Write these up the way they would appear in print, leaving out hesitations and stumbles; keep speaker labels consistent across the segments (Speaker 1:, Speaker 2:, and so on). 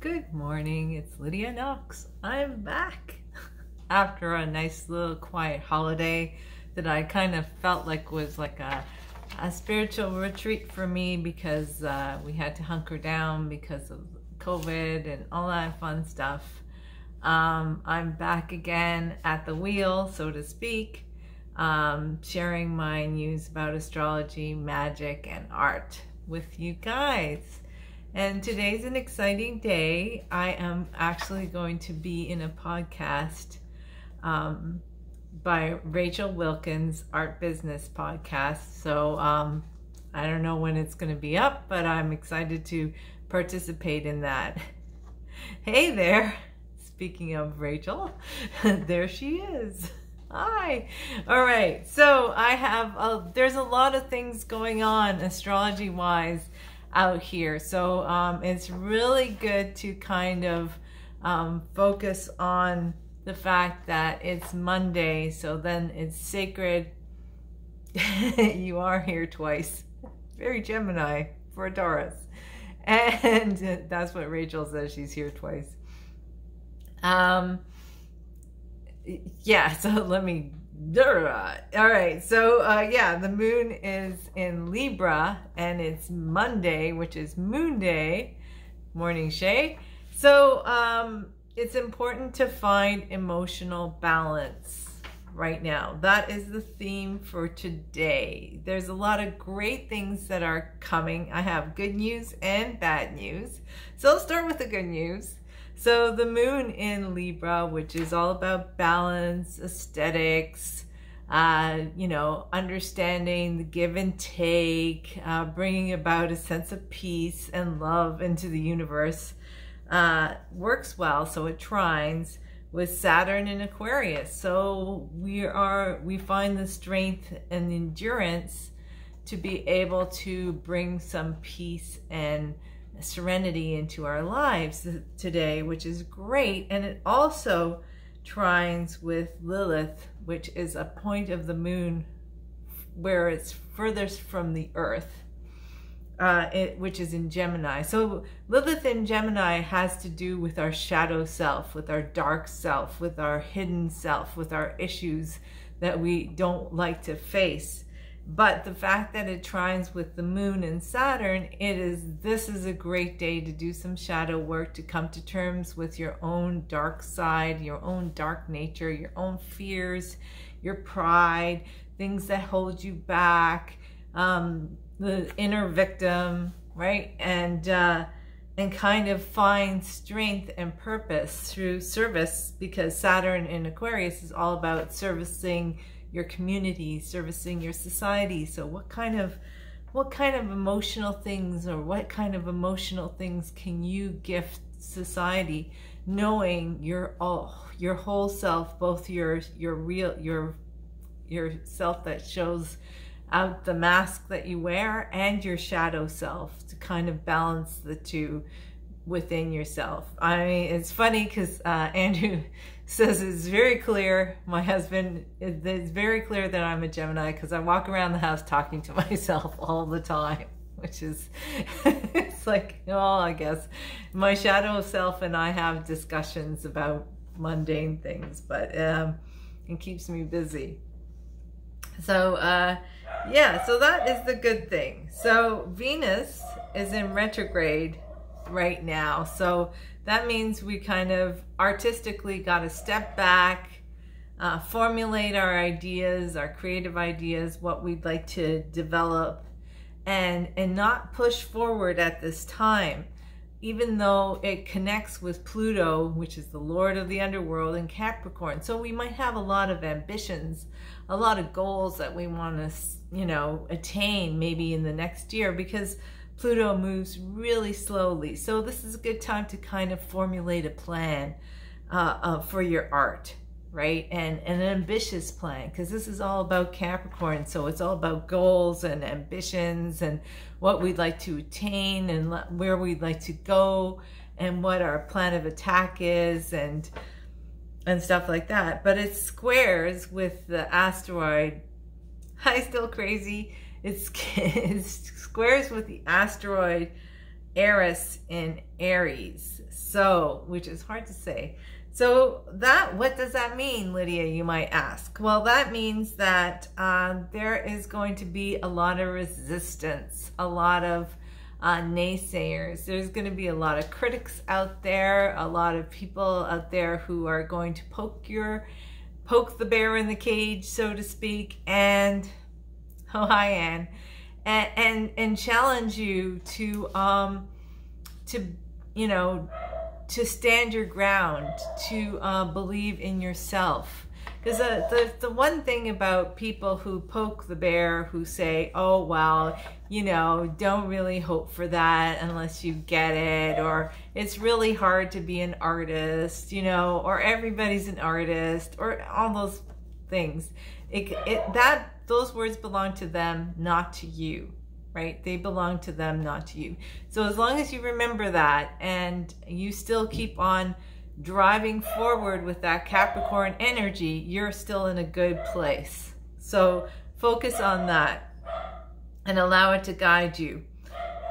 Speaker 1: Good morning, it's Lydia Knox. I'm back after a nice little quiet holiday that I kind of felt like was like a spiritual retreat for me because we had to hunker down because of COVID and all that fun stuff. I'm back again at the wheel, so to speak, sharing my news about astrology, magic, and art with you guys. And today's an exciting day. I am actually going to be in a podcast by Rachel Wilkins' Art Business podcast. So I don't know when it's going to be up, but I'm excited to participate in that. Hey there. Speaking of Rachel, there she is. Hi. All right. So I have, there's a lot of things going on astrology wise out here. So it's really good to kind of focus on the fact that it's Monday. So then it's sacred. You are here twice. Very Gemini for a Taurus. And that's what Rachel says. She's here twice. Yeah, so let me, all right, so yeah, the moon is in Libra and it's Monday, which is Moon Day, morning Shay. So it's important to find emotional balance right now. That is the theme for today. There's a lot of great things that are coming. I have good news and bad news. So I'll start with the good news. So the moon in Libra, which is all about balance, aesthetics, you know, understanding the give and take, bringing about a sense of peace and love into the universe, works well. So it trines with Saturn in Aquarius. So we find the strength and endurance to be able to bring some peace and serenity into our lives today, which is great. And it also trines with Lilith, which is a point of the moon where it's furthest from the earth, which is in Gemini. So Lilith in Gemini has to do with our shadow self, with our dark self, with our hidden self, with our issues that we don't like to face. But the fact that it trines with the moon and Saturn, this is a great day to do some shadow work, to come to terms with your own dark side, your own dark nature, your own fears, your pride, things that hold you back, the inner victim, right? And kind of find strength and purpose through service, because Saturn in Aquarius is all about servicing your community, servicing your society. So what kind of emotional things, or what kind of emotional things can you gift society, knowing your whole self, both your self that shows out the mask that you wear and your shadow self, to kind of balance the two within yourself. I mean, it's funny because Andrew says it's very clear, my husband, it's very clear that I'm a Gemini because I walk around the house talking to myself all the time, which is, it's like, well, I guess my shadow self and I have discussions about mundane things, but it keeps me busy. So yeah, so that is the good thing. So Venus is in retrograde right now, so that means we kind of artistically got to step back, formulate our ideas, our creative ideas, what we'd like to develop, and not push forward at this time, even though it connects with Pluto, which is the Lord of the underworld, in Capricorn. So we might have a lot of ambitions, a lot of goals that we want to, you know, attain maybe in the next year, because Pluto moves really slowly. So this is a good time to kind of formulate a plan for your art, right? And an ambitious plan, because this is all about Capricorn. So it's all about goals and ambitions and what we'd like to attain and where we'd like to go and what our plan of attack is and stuff like that. But it squares with the asteroid. Hi, still crazy. It squares with the asteroid Eris in Aries. So, which is hard to say. So what does that mean, Lydia, you might ask? Well, that means that there is going to be a lot of resistance, a lot of naysayers. There's going to be a lot of critics out there, a lot of people out there who are going to poke the bear in the cage, so to speak, and oh hi Anne, and challenge you to you know, to stand your ground, to believe in yourself. Because the one thing about people who poke the bear, who say, oh, well, you know, don't really hope for that unless you get it, or it's really hard to be an artist, you know, or everybody's an artist, or all those things. Those words belong to them, not to you. Right? They belong to them, not to you. So as long as you remember that and you still keep on driving forward with that Capricorn energy, you're still in a good place. So focus on that and allow it to guide you.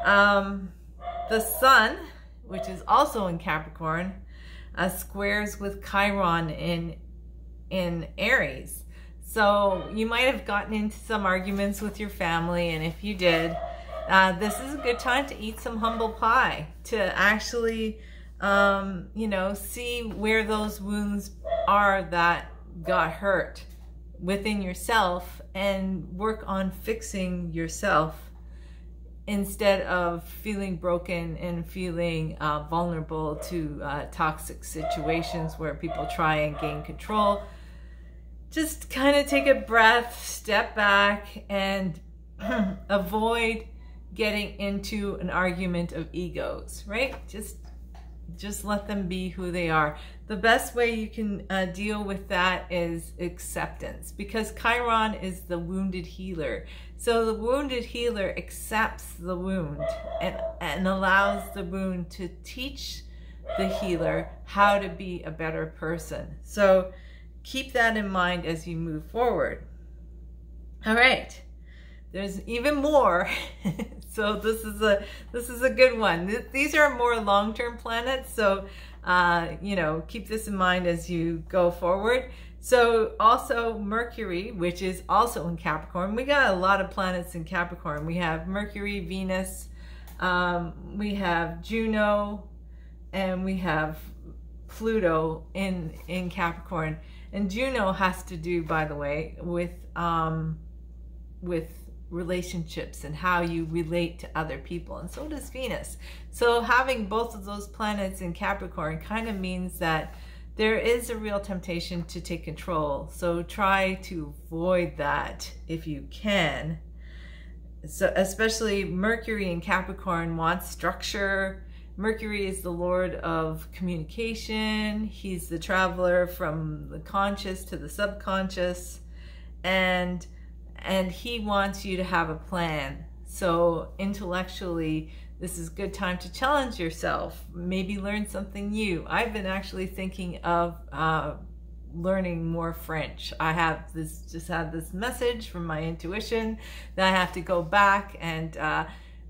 Speaker 1: The sun, which is also in Capricorn, squares with Chiron in Aries. So you might have gotten into some arguments with your family, and if you did, this is a good time to eat some humble pie, to actually, you know, see where those wounds are that got hurt within yourself and work on fixing yourself instead of feeling broken and feeling vulnerable to toxic situations where people try and gain control. Just kind of take a breath, step back, and avoid getting into an argument of egos, right? Just let them be who they are. The best way you can deal with that is acceptance, because Chiron is the wounded healer. So the wounded healer accepts the wound and allows the wound to teach the healer how to be a better person. So keep that in mind as you move forward. All right, there's even more. So this is a good one. These are more long-term planets, so you know, keep this in mind as you go forward. So also Mercury, which is also in Capricorn. We got a lot of planets in Capricorn. We have Mercury, Venus, we have Juno, and we have Pluto in Capricorn. And Juno has to do, by the way, with relationships and how you relate to other people, and so does Venus. So having both of those planets in Capricorn kind of means that there is a real temptation to take control. So try to avoid that if you can. So especially Mercury in Capricorn wants structure. Mercury is the lord of communication. He's the traveler from the conscious to the subconscious, and he wants you to have a plan. So intellectually, this is a good time to challenge yourself, maybe learn something new. I've been actually thinking of learning more French. I have just had this message from my intuition that I have to go back and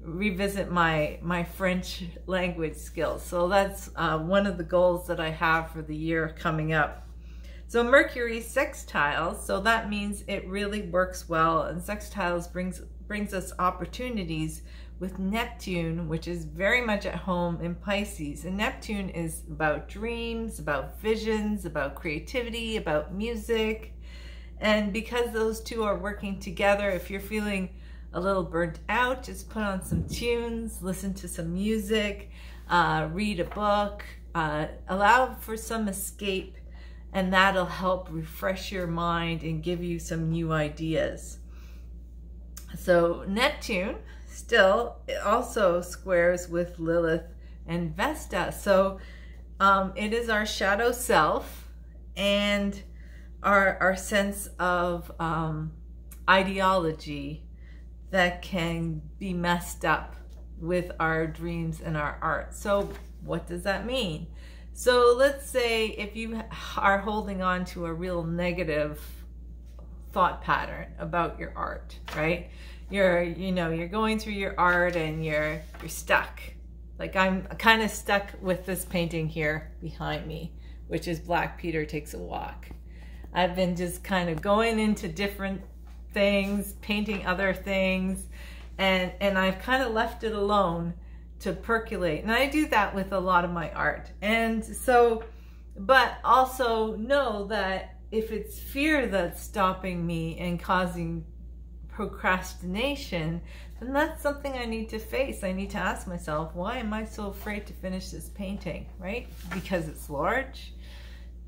Speaker 1: revisit my French language skills. So that's one of the goals that I have for the year coming up. So Mercury sextiles, so that means it really works well, and sextiles brings us opportunities with Neptune, which is very much at home in Pisces. And Neptune is about dreams, about visions, about creativity, about music. And because those two are working together, if you're feeling a little burnt out, just put on some tunes, listen to some music, read a book, allow for some escape, and that'll help refresh your mind and give you some new ideas. So Neptune still also squares with Lilith and Vesta. So it is our shadow self and our sense of ideology that can be messed up with our dreams and our art. So what does that mean? So let's say if you are holding on to a real negative thought pattern about your art, right? You're going through your art and you're stuck. Like I'm kind of stuck with this painting here behind me, which is Black Peter Takes a Walk. I've been just kind of going into different things, painting other things, and I've kind of left it alone to percolate. And I do that with a lot of my art. And so, but also know that if it's fear that's stopping me and causing procrastination, then that's something I need to face. I need to ask myself, why am I so afraid to finish this painting, right? Because it's large?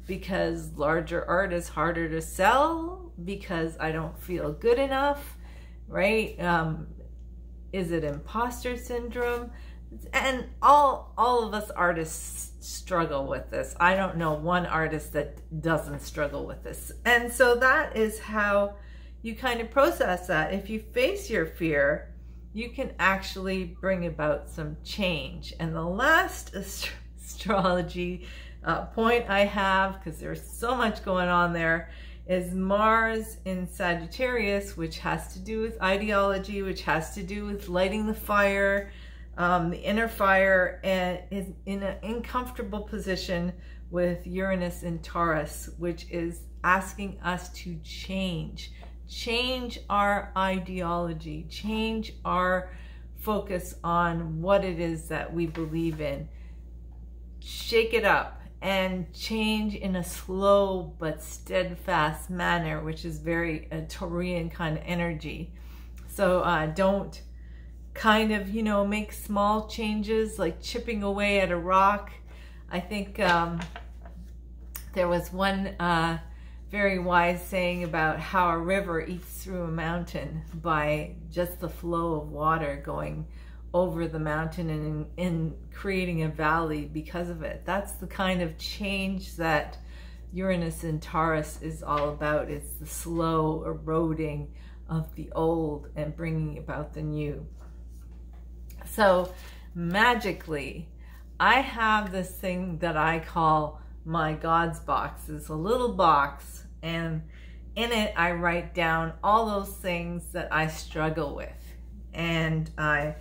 Speaker 1: Because larger art is harder to sell? Because I don't feel good enough, right? Is it imposter syndrome? And all of us artists struggle with this. I don't know one artist that doesn't struggle with this. And so that is how you kind of process that. If you face your fear, you can actually bring about some change. And the last astrology point I have, because there's so much going on there, is Mars in Sagittarius, which has to do with ideology, which has to do with lighting the fire, the inner fire, and is in an uncomfortable position with Uranus in Taurus, which is asking us to change our ideology, change our focus on what it is that we believe in, shake it up and change in a slow but steadfast manner, which is very a Taurian kind of energy. So don't kind of, you know, make small changes like chipping away at a rock. I think there was one very wise saying about how a river eats through a mountain by just the flow of water going over the mountain and in creating a valley because of it. That's the kind of change that Uranus in Taurus is all about. It's the slow eroding of the old and bringing about the new. So magically, I have this thing that I call my God's box. It's a little box, and in it I write down all those things that I struggle with, and I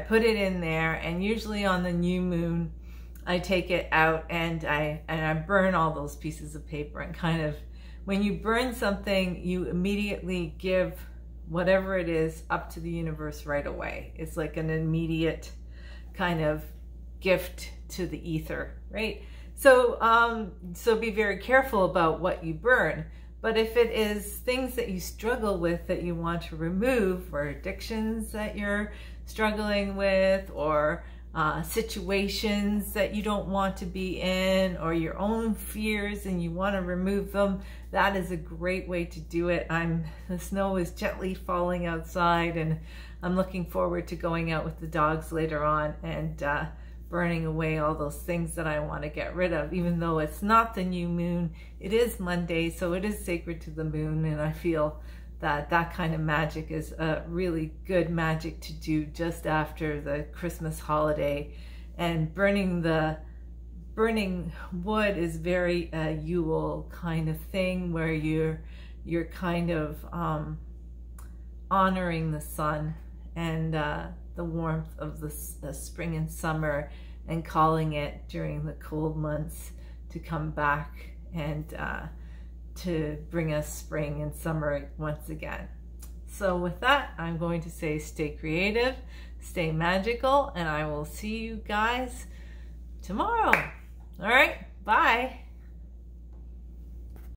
Speaker 1: put it in there, and usually on the new moon I take it out and I burn all those pieces of paper. And kind of, when you burn something, you immediately give whatever it is up to the universe right away. It's like an immediate kind of gift to the ether, right? So so be very careful about what you burn. But if it is things that you struggle with that you want to remove, or addictions that you're struggling with, or situations that you don't want to be in, or your own fears and you want to remove them, that is a great way to do it. The snow is gently falling outside, and I'm looking forward to going out with the dogs later on and burning away all those things that I want to get rid of. Even though it's not the new moon, it is Monday, so it is sacred to the moon, and I feel that that kind of magic is a really good magic to do just after the Christmas holiday. And burning wood is very Yule kind of thing, where you're kind of honoring the sun and the warmth of the spring and summer, and calling it during the cold months to come back and to bring us spring and summer once again. So with that, I'm going to say stay creative, stay magical, and I will see you guys tomorrow. All right?